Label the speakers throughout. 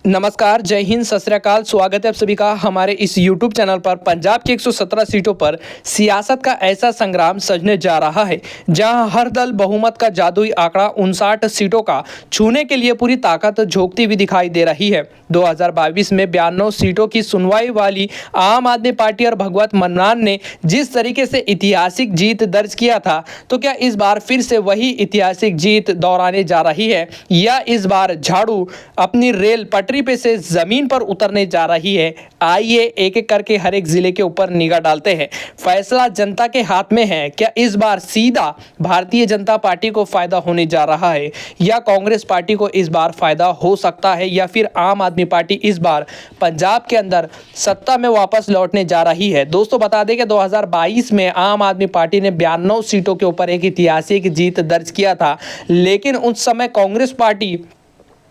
Speaker 1: नमस्कार, जय हिंद, सत श्री अकाल। स्वागत है आप सभी का हमारे इस YouTube चैनल पर। पंजाब की 117 सीटों पर सियासत का ऐसा संग्राम सजने जा रहा है जहां हर दल बहुमत का जादुई आंकड़ा 59 सीटों का छूने के लिए पूरी ताकत झोंकती हुई दिखाई दे रही है। 2022 में 92 सीटों की सुनवाई वाली आम आदमी पार्टी और भगवंत मान ने जिस तरीके से ऐतिहासिक जीत दर्ज किया था, तो क्या इस बार फिर से वही ऐतिहासिक जीत दोहराने जा रही है या इस बार झाड़ू अपनी रेल पटरी पे से जमीन पर उतरने जा रही है? आइए एक एक करके हर एक जिले के ऊपर निगाह डालते हैं। फैसला जनता के हाथ में है। क्या इस बार सीधा भारतीय जनता पार्टी को फायदा होने जा रहा है या कांग्रेस पार्टी को इस बार फायदा हो सकता है या फिर आम आदमी पार्टी इस बार पंजाब के अंदर सत्ता में वापस लौटने जा रही है? दोस्तों, बता दें कि 2022 में आम आदमी पार्टी ने 92 सीटों के ऊपर एक ऐतिहासिक जीत दर्ज किया था, लेकिन उस समय कांग्रेस पार्टी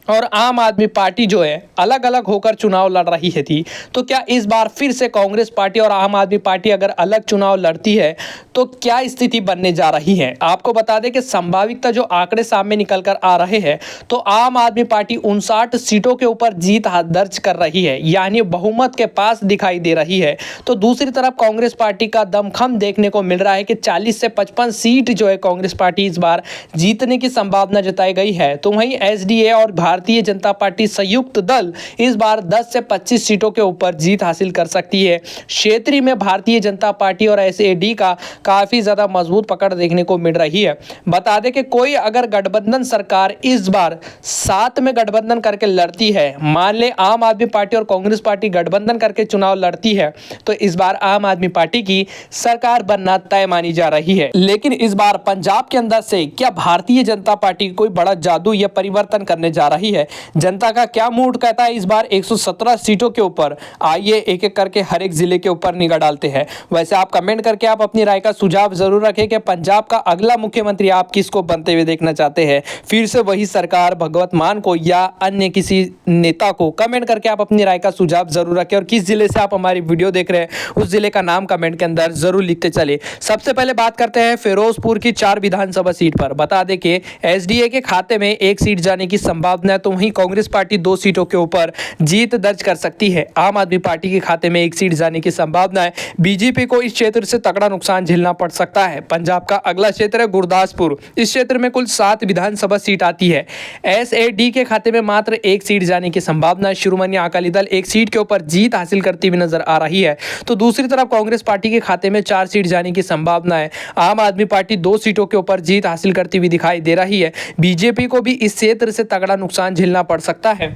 Speaker 1: और आम आदमी पार्टी जो है अलग अलग होकर चुनाव लड़ रही है थी। तो क्या इस बार फिर से कांग्रेस पार्टी और आम आदमी पार्टी अगर अलग चुनाव लड़ती है तो क्या स्थिति बनने जा रही है? आपको बता दें कि संभाविकता जो आंकड़े सामने निकल कर आ रहे हैं, तो आम आदमी पार्टी 59 सीटों के ऊपर जीत दर्ज कर रही है, यानी बहुमत के पास दिखाई दे रही है। तो दूसरी तरफ कांग्रेस पार्टी का दमखम देखने को मिल रहा है कि 40 से 55 सीट जो है कांग्रेस पार्टी इस बार जीतने की संभावना जताई गई है। तो वहीं एसडीए और भारतीय जनता पार्टी संयुक्त दल इस बार 10 से 25 सीटों के ऊपर जीत हासिल कर सकती है। क्षेत्रीय में भारतीय जनता पार्टी और एसएडी का काफी ज्यादा मजबूत पकड़ देखने को मिल रही है। बता दें कि कोई अगर गठबंधन सरकार इस बार साथ में गठबंधन करके लड़ती है, मान ले आम आदमी पार्टी और कांग्रेस पार्टी गठबंधन करके चुनाव लड़ती है, तो इस बार आम आदमी पार्टी की सरकार बनना तय मानी जा रही है। लेकिन इस बार पंजाब के अंदर से क्या भारतीय जनता पार्टी कोई बड़ा जादू या परिवर्तन करने जा रही है? जनता का क्या मूड कहता है इस बार 117 सीटों के ऊपर? आइए एक एक करके हर एक जिले के ऊपर निगाह डालते हैं। वैसे आप कमेंट करके आप अपनी राय का सुझाव जरूर रखें कि पंजाब का अगला मुख्यमंत्री आप किसको बनते हुए देखना चाहते हैं, फिर से वही सरकार भगवंत मान को या अन्य किसी नेता को? कमेंट करके आप अपनी राय का सुझाव जरूर रखें और किस जिले से आप हमारी वीडियो देख रहे हैं उस जिले का नाम कमेंट के अंदर जरूर लिखते चले। सबसे पहले बात करते हैं फिरोजपुर की 4 विधानसभा सीट पर। बता दें कि एसडीए के खाते में 1 सीट जाने की संभावना है, तो वहीं कांग्रेस पार्टी 2 सीटों के ऊपर जीत दर्ज कर सकती है। आम आदमी पार्टी के खाते में 1 सीट जाने की संभावना है। बीजेपी को इस क्षेत्र से तगड़ा नुकसान झेलना पड़ सकता है। पंजाब का अगला क्षेत्र है गुरदासपुर। इस क्षेत्र में कुल 7 विधानसभा सीट आती है। एसएडी के खाते में मात्र 1 सीट जाने की संभावना है। शिरोमणि अकाली दल 1 सीट के ऊपर जीत हासिल करती हुई नजर आ रही है। तो दूसरी तरफ कांग्रेस पार्टी के खाते में 4 सीट जाने की संभावना है। आम आदमी पार्टी 2 सीटों के ऊपर जीत हासिल करती हुई दिखाई दे रही है। बीजेपी को भी इस क्षेत्र से तगड़ा नुकसान झेलना पड़ सकता है।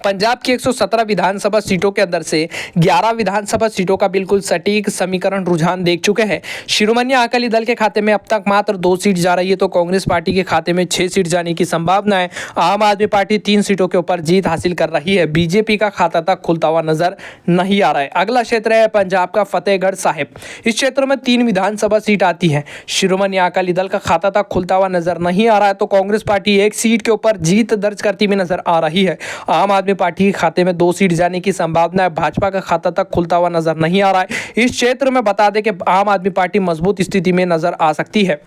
Speaker 1: पंजाब की 117 विधानसभा सीटों के अंदर से 11 विधानसभा सीटों का बिल्कुल सटीक समीकरण रुझान देख चुके हैं। शिरोमणि अकाली दल के खाते में अब तक मात्र 2 सीट जा रही है, तो कांग्रेस पार्टी के खाते में 6 सीट जाने की संभावना है। आम आदमी पार्टी 3 सीटों के ऊपर जीत हासिल कर रही है। बीजेपी का खाता तक खुलता हुआ नजर नहीं आ रहा है। अगला क्षेत्र है पंजाब का फतेहगढ़ साहिब। इस क्षेत्र में 3 विधानसभा सीट आती है। शिरोमणि अकाली दल का खाता तक खुलता हुआ नजर नहीं आ रहा है, तो कांग्रेस पार्टी 1 सीट के ऊपर जीत दर्ज करती हुई नजर आ रही है। आम आदमी पार्टी के खाते में 2 सीट जाने की संभावना है। भाजपा का खाता तक खुलता हुआ नजर नहीं आ रहा है। इस क्षेत्र में बता दें कि आम आदमी पार्टी मजबूत स्थिति में नजर आ सकती है।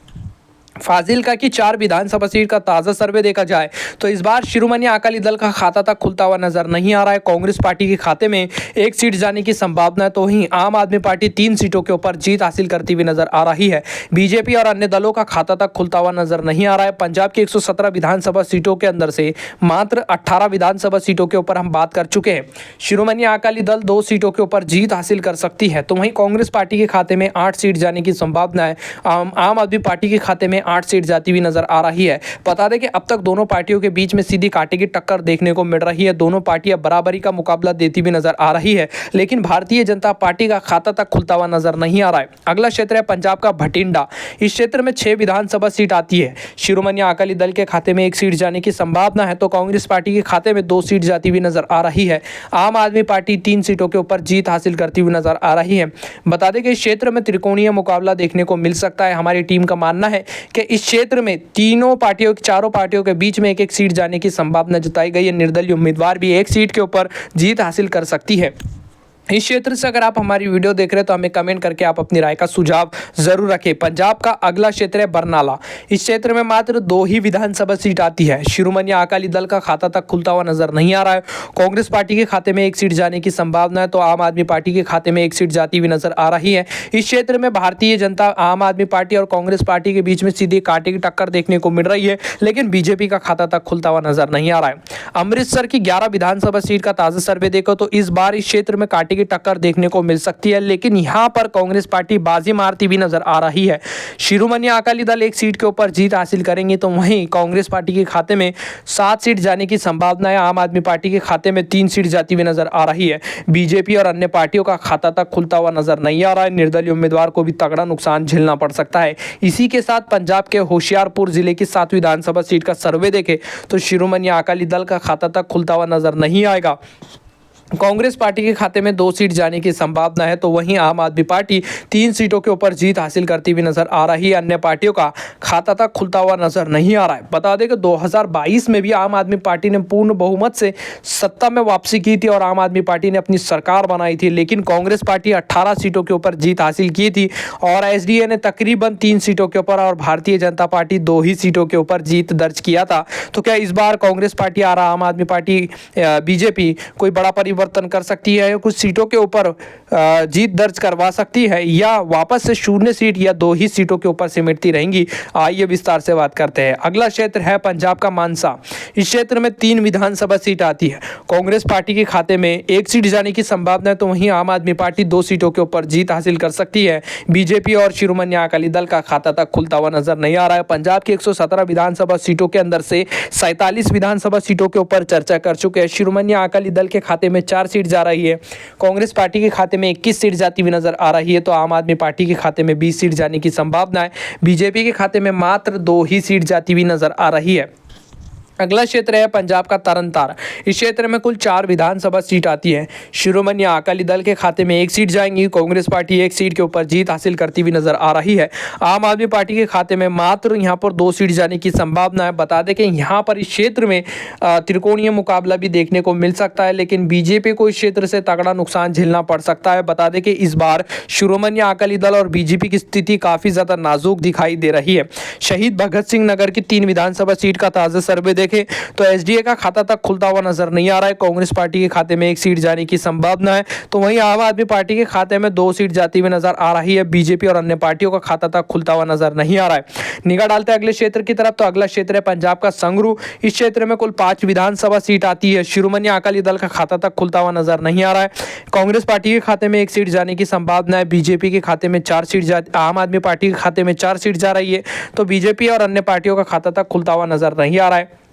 Speaker 1: फाजिल्का की 4 विधानसभा सीट का ताज़ा सर्वे देखा जाए तो इस बार शिरोमणि अकाली दल का खाता तक खुलता हुआ नजर नहीं आ रहा है। कांग्रेस पार्टी के खाते में 1 सीट जाने की संभावना है, तो वहीं आम आदमी पार्टी 3 सीटों के ऊपर जीत हासिल करती हुई नजर आ रही है। बीजेपी और अन्य दलों का खाता तक खुलता हुआ नजर नहीं आ रहा है। पंजाब की 117 विधानसभा सीटों के अंदर से मात्र 18 विधानसभा सीटों के ऊपर हम बात कर चुके हैं। शिरोमणि अकाली दल 2 सीटों के ऊपर जीत हासिल कर सकती है, तो वहीं कांग्रेस पार्टी के खाते में 8 सीट जाने की संभावना है। आम आदमी पार्टी के खाते में 8 सीट जाती हुई नजर आ रही है। बता दें कि अब तक दोनों पार्टियों के बीच में सीधी कांटे की टक्कर देखने को मिल रही है। दोनों पार्टियां बराबरी का मुकाबला देती हुई नजर आ रही है, लेकिन भारतीय जनता पार्टी का खाता तक खुलता हुआ नजर नहीं आ रहा है। अगला क्षेत्र है पंजाब का भटिंडा। इस क्षेत्र में 6 विधानसभा सीट आती है। शिरोमणि अकाली दल के खाते में 1 सीट जाने की संभावना है, तो कांग्रेस पार्टी के खाते में 2 सीट जाती हुई नजर आ रही है। आम आदमी पार्टी 3 सीटों के ऊपर जीत हासिल करती हुई नजर आ रही है। बता दें कि इस क्षेत्र में त्रिकोणीय मुकाबला देखने को मिल सकता है। हमारी टीम का मानना है कि इस क्षेत्र में चारों पार्टियों के बीच में 1-1 सीट जाने की संभावना जताई गई है। निर्दलीय उम्मीदवार भी 1 सीट के ऊपर जीत हासिल कर सकती है। इस क्षेत्र से अगर आप हमारी वीडियो देख रहे हैं तो हमें कमेंट करके आप अपनी राय का सुझाव जरूर रखें। पंजाब का अगला क्षेत्र है बरनाला। इस क्षेत्र में मात्र 2 ही विधानसभा सीट आती है। शिरोमणि अकाली दल का खाता तक खुलता हुआ नजर नहीं आ रहा है। कांग्रेस पार्टी के खाते में 1 सीट जाने की संभावना है तो आम आदमी पार्टी के खाते में 1 सीट जाती हुई नजर आ रही है। इस क्षेत्र में भारतीय जनता आम आदमी पार्टी और कांग्रेस पार्टी के बीच में सीधी कांटे की टक्कर देखने को मिल रही है, लेकिन बीजेपी का खाता तक खुलता हुआ नजर नहीं आ रहा है। अमृतसर की 11 विधानसभा सीट का ताजा सर्वे देखो तो इस बार इस क्षेत्र में कांटे की टक्कर देखने को मिल सकती है, लेकिन यहां पर कांग्रेस पार्टी बाजी मारती हुई नजर आ रही है। शिरोमणि अकाली दल 1 सीट के ऊपर जीत हासिल करेंगे तो वहीं कांग्रेस पार्टी के खाते में 7 सीट जाने की संभावना है। आम आदमी पार्टी के खाते में 3 सीट जाती हुई नजर आ रही है। बीजेपी और अन्य पार्टियों का खाता तक खुलता हुआ नजर नहीं आ रहा है। निर्दलीय उम्मीदवार को भी तगड़ा नुकसान झेलना पड़ सकता है। इसी के साथ पंजाब के होशियारपुर जिले की 7 विधानसभा सीट का सर्वे देखे तो शिरोमणि अकाली दल का खाता तक खुलता हुआ नजर नहीं आएगा। कांग्रेस पार्टी के खाते में 2 सीट जाने की संभावना है तो वहीं आम आदमी पार्टी 3 सीटों के ऊपर जीत हासिल करती हुई नजर आ रही है। अन्य पार्टियों का खाता तक खुलता हुआ नजर नहीं आ रहा है। बता दें कि 2022 में भी आम आदमी पार्टी ने पूर्ण बहुमत से सत्ता में वापसी की थी और आम आदमी पार्टी ने अपनी सरकार बनाई थी, लेकिन कांग्रेस पार्टी 18 सीटों के ऊपर जीत हासिल की थी और एसडीए ने तकरीबन 3 सीटों के ऊपर और भारतीय जनता पार्टी 2 ही सीटों के ऊपर जीत दर्ज किया था। तो क्या इस बार कांग्रेस पार्टी और आम आदमी पार्टी बीजेपी कोई बड़ा परिवर्तन कर सकती है, कुछ सीटों के ऊपर जीत दर्ज करवा सकती है, या वापस से 0 सीट या 2 ही सीटों के ऊपर सिमटती रहेंगी? आइए विस्तार से बात करते हैं। अगला क्षेत्र है पंजाब का मानसा। इस क्षेत्र में 3 विधानसभा सीट आती है। कांग्रेस पार्टी के खाते में 1 सीट जाने की संभावना है तो वहीं आम आदमी पार्टी 2 सीटों के ऊपर जीत हासिल कर सकती है। बीजेपी और शिरोमणि अकाली दल का खाता तक खुलता हुआ नजर नहीं आ रहा है। पंजाब की 117 विधानसभा सीटों के अंदर से 47 विधानसभा सीटों के ऊपर चर्चा कर चुके हैं। शिरोमणि अकाली दल के खाते में 4 सीट जा रही है। कांग्रेस पार्टी के खाते में 21 सीट जाती हुई नजर आ रही है तो आम आदमी पार्टी के खाते में 20 सीट जाने की संभावना है। बीजेपी के खाते में मात्र 2 ही सीट जाती हुई नजर आ रही है। अगला क्षेत्र है पंजाब का तरनतार। इस क्षेत्र में कुल 4 विधानसभा सीट आती है। शिरोमणि अकाली दल के खाते में 1 सीट जाएंगी। कांग्रेस पार्टी 1 सीट के ऊपर जीत हासिल करती हुई नजर आ रही है। आम आदमी पार्टी के खाते में मात्र यहां पर 2 सीट जाने की संभावना है। बता दें कि यहां पर इस क्षेत्र में त्रिकोणीय मुकाबला भी देखने को मिल सकता है, लेकिन बीजेपी को इस क्षेत्र से तगड़ा नुकसान झेलना पड़ सकता है। बता दें कि इस बार शिरोमणि अकाली दल और बीजेपी की स्थिति काफी ज्यादा नाजुक दिखाई दे रही है। शहीद भगत सिंह नगर की 3 विधानसभा सीट का ताजा सर्वे तो एसडीए का खाता तक खुलता हुआ नजर नहीं आ रहा है। कांग्रेस पार्टी के खाते में 1 सीट जाने की संभावना है तो वहीं आम आदमी पार्टी के खाते में 2 सीट जाती हुई नजर आ रही है। बीजेपी और अन्य पार्टियों का खाता तक खुलता हुआ नजर नहीं आ रहा है। निगाह डालते हैं अगले क्षेत्र की तरफ तो अगला क्षेत्र है पंजाब का संगरू। इस क्षेत्र में कुल 5 विधानसभा सीट आती है। शिरोमणि अकाली दल का खाता तक खुलता हुआ नजर नहीं आ रहा है। कांग्रेस पार्टी के खाते में 1 सीट जाने की संभावना है। बीजेपी के खाते में 4 सीट आम आदमी पार्टी के खाते में 4 सीट जा रही है तो बीजेपी और अन्य पार्टियों का खाता तक खुलता हुआ नजर नहीं आ रहा है।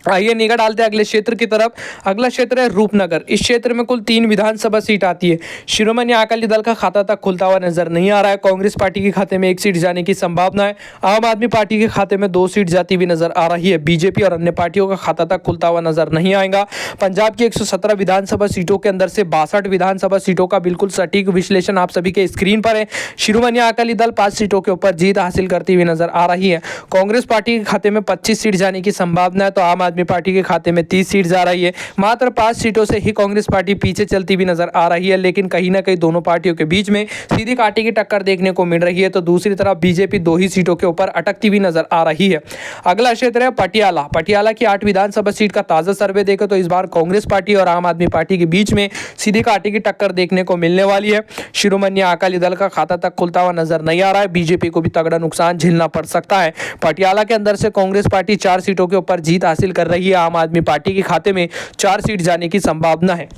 Speaker 1: आइए निगाह डालते हैं अगले क्षेत्र की तरफ। अगला क्षेत्र है रूपनगर। इस क्षेत्र में कुल 3 विधानसभा सीट आती है। शिरोमणि अकाली दल का खाता तक खुलता हुआ नजर नहीं आ रहा है। कांग्रेस पार्टी के खाते में 1 सीट जाने की संभावना है। आम आदमी पार्टी के खाते में 2 सीट जाती हुई नजर आ रही है। बीजेपी और अन्य पार्टियों का खाता तक खुलता हुआ नजर नहीं आएगा। पंजाब की 117 विधानसभा सीटों के अंदर से 62 विधानसभा सीटों का बिल्कुल सटीक विश्लेषण आप सभी के स्क्रीन पर है। शिरोमणि अकाली दल 5 सीटों के ऊपर जीत हासिल करती हुई नजर आ रही है। कांग्रेस पार्टी के खाते में 25 सीट जाने की संभावना है तो आम आदमी पार्टी के खाते में 30 सीट जा रही है। मात्र 5 सीटों से ही कांग्रेस पार्टी पीछे चलती हुई नजर आ रही है, लेकिन कहीं ना कहीं दोनों पार्टियों के बीच में सीधी कांटे की टक्कर देखने को मिल रही है। तो दूसरी तरफ बीजेपी 2 ही सीटों के ऊपर अटकती हुई नजर आ रही है। अगला क्षेत्र है पटियाला। पटियाला की 8 विधानसभा सीट का ताजा सर्वे देखें तो इस बार कांग्रेस पार्टी और आम आदमी पार्टी के बीच में सीधी कांटे की टक्कर देखने को मिलने वाली है। शिरोमणि अकाली दल का खाता तक खुलता हुआ नजर नहीं आ रहा है। बीजेपी को भी तगड़ा नुकसान झेलना पड़ सकता है। पटियाला के अंदर से कांग्रेस पार्टी 4 सीटों के ऊपर जीत हासिल कर रही है। आम आदमी पार्टी के खाते में 4 सीट जाने की संभावना है।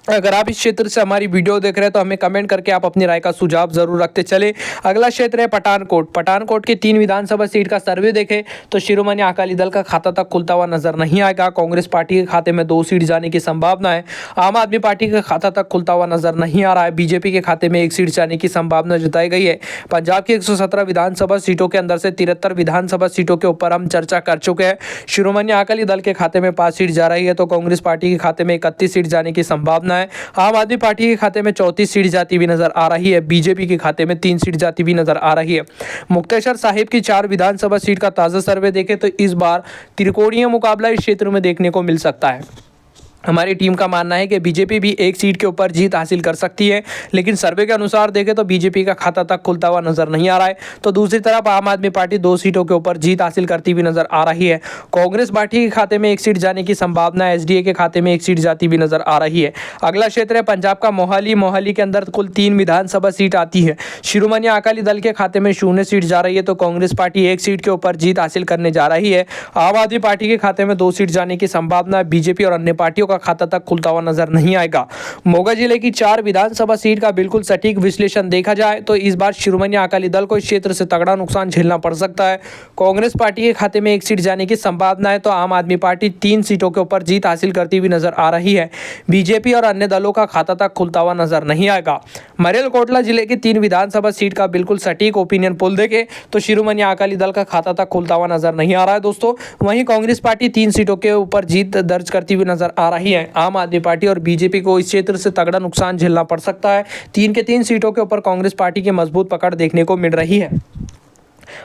Speaker 1: अगर आप इस क्षेत्र से हमारी वीडियो देख रहे हैं तो हमें कमेंट करके आप अपनी राय का सुझाव जरूर रखते चले। अगला क्षेत्र है पठानकोट। पठानकोट की 3 विधानसभा सीट का सर्वे देखें तो शिरोमणि अकाली दल का खाता तक खुलता हुआ नजर नहीं आएगा। कांग्रेस पार्टी के खाते में 2 सीट जाने की संभावना है। आम आदमी पार्टी का खाता तक खुलता हुआ नजर नहीं आ रहा है। बीजेपी के खाते में 1 सीट जाने की संभावना जताई गई है। पंजाब की 117 विधानसभा सीटों के अंदर से 73 विधानसभा सीटों के ऊपर हम चर्चा कर चुके हैं। शिरोमणि अकाली दल के खाते में 5 सीट जा रही है तो कांग्रेस पार्टी के खाते में 31 सीट जाने की संभावना है। आम आदमी पार्टी के खाते में 34 सीट जाती हुई नजर आ रही है। बीजेपी के खाते में 3 सीट जाती हुई नजर आ रही है। मुक्तेश्वर साहिब की 4 विधानसभा सीट का ताजा सर्वे देखें तो इस बार त्रिकोणीय मुकाबला इस क्षेत्र में देखने को मिल सकता है। हमारी टीम का मानना है कि बीजेपी भी एक सीट के ऊपर जीत हासिल कर सकती है, लेकिन सर्वे के अनुसार देखें तो बीजेपी का खाता तक खुलता हुआ नजर नहीं आ रहा है। तो दूसरी तरफ आम आदमी पार्टी 2 सीटों के ऊपर जीत हासिल करती हुई नजर आ रही है। कांग्रेस पार्टी के खाते में 1 सीट जाने की संभावना, एसडीए के खाते में 1 सीट जाती हुई नजर आ रही है। अगला क्षेत्र है पंजाब का मोहाली के अंदर कुल 3 विधानसभा सीट आती है। शिरोमणि अकाली दल के खाते में 0 सीट जा रही है, तो कांग्रेस पार्टी 1 सीट के ऊपर जीत हासिल करने जा रही है। आम आदमी पार्टी के खाते में 2 सीट जाने की संभावना, बीजेपी और अन्य पार्टियों का खाता तक खुलता हुआ नजर नहीं आएगा। मोगा जिले की 4 विधानसभा सीट का बिल्कुल सटीक विश्लेषण देखा जाए तो इस बार शिरोमणि अकाली दल को इस क्षेत्र से तगड़ा नुकसान झेलना पड़ सकता है। कांग्रेस पार्टी के खाते में 1 सीट जाने की संभावना है, तो आम आदमी पार्टी 3 सीटों के ऊपर जीत हासिल करती हुई नजर आ रही है। बीजेपी और अन्य दलों का खाता तक खुलता हुआ नजर नहीं आएगा। मरेलकोटला जिले की 3 विधानसभा सीट का बिल्कुल सटीक ओपिनियन पोल देखें तो शिरोमणि अकाली दल का खाता तक खुलता हुआ नजर नहीं आ रहा है दोस्तों। वहीं कांग्रेस पार्टी 3 सीटों के ऊपर जीत दर्ज करती हुई नजर आ रही है। आम आदमी पार्टी और बीजेपी को इस क्षेत्र से तगड़ा नुकसान झेलना पड़ सकता है। 3 के 3 सीटों के ऊपर कांग्रेस पार्टी की मजबूत पकड़ देखने को मिल रही है।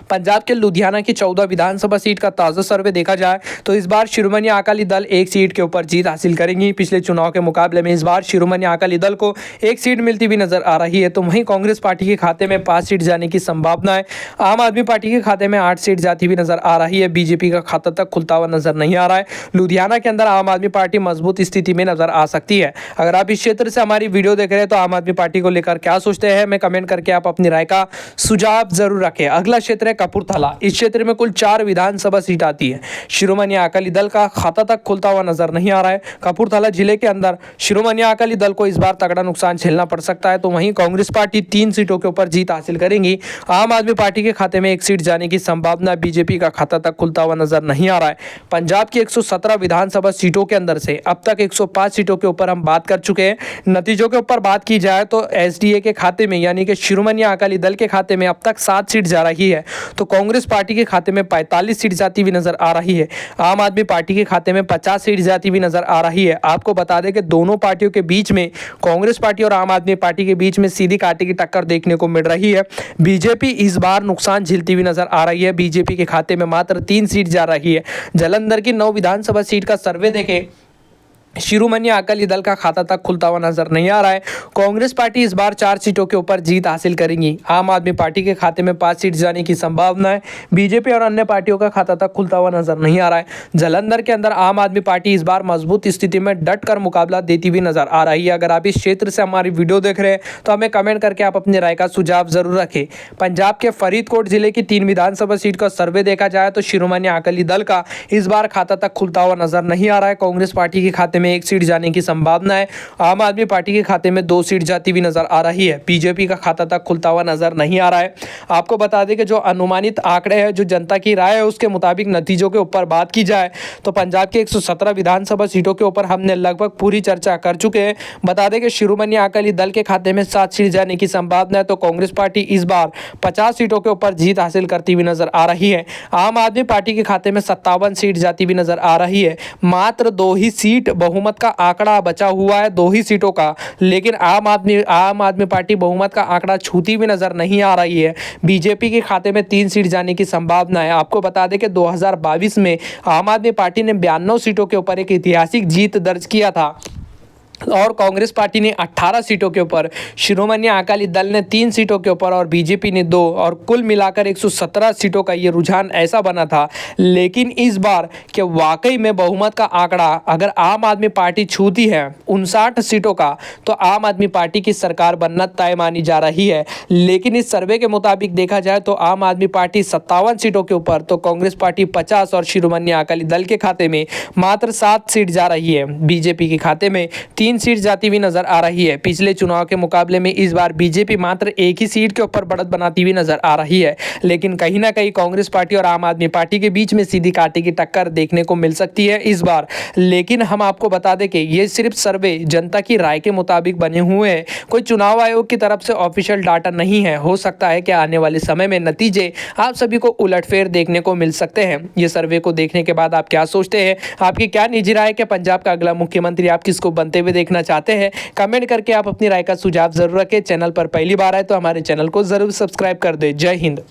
Speaker 1: पंजाब के लुधियाना की 14 विधानसभा सीट का ताज़ा सर्वे देखा जाए तो इस बार शिरोमणि अकाली दल 1 सीट के ऊपर जीत हासिल करेंगी। पिछले चुनाव के मुकाबले में इस बार शिरोमणि अकाली दल को 1 सीट मिलती हुई नजर आ रही है। तो वहीं कांग्रेस पार्टी के खाते में 5 सीट जाने की संभावना है। आम आदमी पार्टी के खाते में 8 सीट जाती हुई नजर आ रही है। बीजेपी का खाता तक खुलता हुआ नजर नहीं आ रहा है। लुधियाना के अंदर आम आदमी पार्टी मजबूत स्थिति में नजर आ सकती है। अगर आप इस क्षेत्र से हमारी वीडियो देख रहे हैं तो आम आदमी पार्टी को लेकर क्या सोचते हैं, मैं कमेंट करके आप अपनी राय का सुझाव जरूर रखें। अगला क्षेत्र है कपूरथला। इस क्षेत्र में कुल 4 विधानसभा सीट आती है। शिरोमणि अकाली दल का खाता तक खुलता हुआ नजर नहीं आ रहा है। कपूरथला जिले के अंदर शिरोमणि अकाली दल को इस बार तगड़ा नुकसान झेलना पड़ सकता है। तो वहीं कांग्रेस पार्टी 3 सीटों के ऊपर जीत हासिल करेंगी। आम आदमी पार्टी के खाते में 1 सीट जाने की संभावना, बीजेपी का खाता तक खुलता हुआ नजर नहीं आ रहा है। पंजाब की 117 विधानसभा सीटों के अंदर से अब तक 105 सीटों के ऊपर हम बात कर चुके हैं। नतीजों के ऊपर बात की जाए तो एसडीए के खाते में यानी कि शिरोमणि अकाली दल के खाते में अब तक 7 सीट जा रही है, तो कांग्रेस पार्टी के खाते में 45 सीट जाती हुई नजर आ रही है। आम आदमी पार्टी के खाते में 50 सीट जाती हुई नजर आ रही है। आपको बता दें कि दोनों पार्टियों के बीच में, कांग्रेस पार्टी और आम आदमी पार्टी के बीच में सीधी कांटे की टक्कर देखने को मिल रही है। बीजेपी इस बार नुकसान झेलती हुई नजर आ रही है। बीजेपी के खाते में मात्र 3 सीट जा रही है। जालंधर की 9 विधानसभा सीट का सर्वे देखें, शिरोमणि अकाली दल का खाता तक खुलता हुआ नजर नहीं आ रहा है। कांग्रेस पार्टी इस बार 4 सीटों के ऊपर जीत हासिल करेंगी। आम आदमी पार्टी के खाते में 5 सीट जाने की संभावना है। बीजेपी और अन्य पार्टियों का खाता तक खुलता हुआ नजर नहीं आ रहा है। जालंधर के अंदर आम आदमी पार्टी इस बार मजबूत स्थिति में डट कर मुकाबला देती हुई नजर आ रही है। अगर आप इस क्षेत्र से हमारी वीडियो देख रहे हैं तो हमें कमेंट करके आप अपनी राय का सुझाव जरूर रखें। पंजाब के फरीदकोट जिले की 3 विधानसभा सीट का सर्वे देखा जाए तो शिरोमणि अकाली दल का इस बार खाता तक खुलता हुआ नजर नहीं आ रहा है। कांग्रेस पार्टी के खाते में 1 सीट जाने की संभावना है। आम आदमी पार्टी के खाते में 2 सीट जाती हुई नजर आ रही है। बीजेपी का खाता तक खुलता हुआ नजर नहीं आ रहा है। आपको बता दें कि जो अनुमानित आंकड़े हैं, जो जनता की राय है, उसके मुताबिक नतीजों के ऊपर बात की जाए तो पंजाब के 117 विधानसभा सीटों के ऊपर हमने लगभग पूरी चर्चा कर चुके हैं। बता दें कि शिरोमणि अकाली दल के खाते में 7 सीट जाने की संभावना है, तो कांग्रेस पार्टी इस बार 50 सीटों के ऊपर जीत हासिल करती हुई नजर आ रही है। आम आदमी पार्टी के खाते में 57 सीट जाती हुई नजर आ रही है। मात्र 2 ही सीट बहुमत का आंकड़ा बचा हुआ है, 2 ही सीटों का, लेकिन आम आदमी पार्टी बहुमत का आंकड़ा छूती हुई नजर नहीं आ रही है। बीजेपी के खाते में 3 सीट जाने की संभावना है। आपको बता दें कि 2022 में आम आदमी पार्टी ने 92 सीटों के ऊपर एक ऐतिहासिक जीत दर्ज किया था और कांग्रेस पार्टी ने 18 सीटों के ऊपर, शिरोमणि अकाली दल ने 3 सीटों के ऊपर और बीजेपी ने 2, और कुल मिलाकर 117 सीटों का ये रुझान ऐसा बना था। लेकिन इस बार के वाकई में बहुमत का आंकड़ा अगर आम आदमी पार्टी छूती है 59 सीटों का, तो आम आदमी पार्टी की सरकार बनना तय मानी जा रही है। लेकिन इस सर्वे के मुताबिक देखा जाए तो आम आदमी पार्टी 57 सीटों के ऊपर, तो कांग्रेस पार्टी 50 और शिरोमणि अकाली दल के खाते में मात्र 7 सीट जा रही है। बीजेपी के खाते में 3 सीट जाती हुई नजर आ रही है। पिछले चुनाव के मुकाबले में इस बार बीजेपी मात्र 1 ही सीट के ऊपर बढ़त बनाती हुई नजर आ रही है। लेकिन कहीं ना कहीं कांग्रेस पार्टी और आम आदमी पार्टी के बीच में सीधी कांटे की टक्कर देखने को मिल सकती है इस बार। लेकिन हम आपको बता दें कि ये सिर्फ सर्वे जनता की राय के मुताबिक बने हुए हैं, कोई चुनाव आयोग की तरफ से ऑफिशियल डाटा नहीं है। हो सकता है कि आने वाले समय में नतीजे आप सभी को उलटफेर देखने को मिल सकते हैं। ये सर्वे को देखने के बाद आप क्या सोचते हैं, आपकी क्या निजी राय है कि पंजाब का अगला मुख्यमंत्री आप किसको बनते हुए देखना चाहते हैं? कमेंट करके आप अपनी राय का सुझाव जरूर रखें। चैनल पर पहली बार आए तो हमारे चैनल को जरूर सब्सक्राइब कर दें। जय हिंद।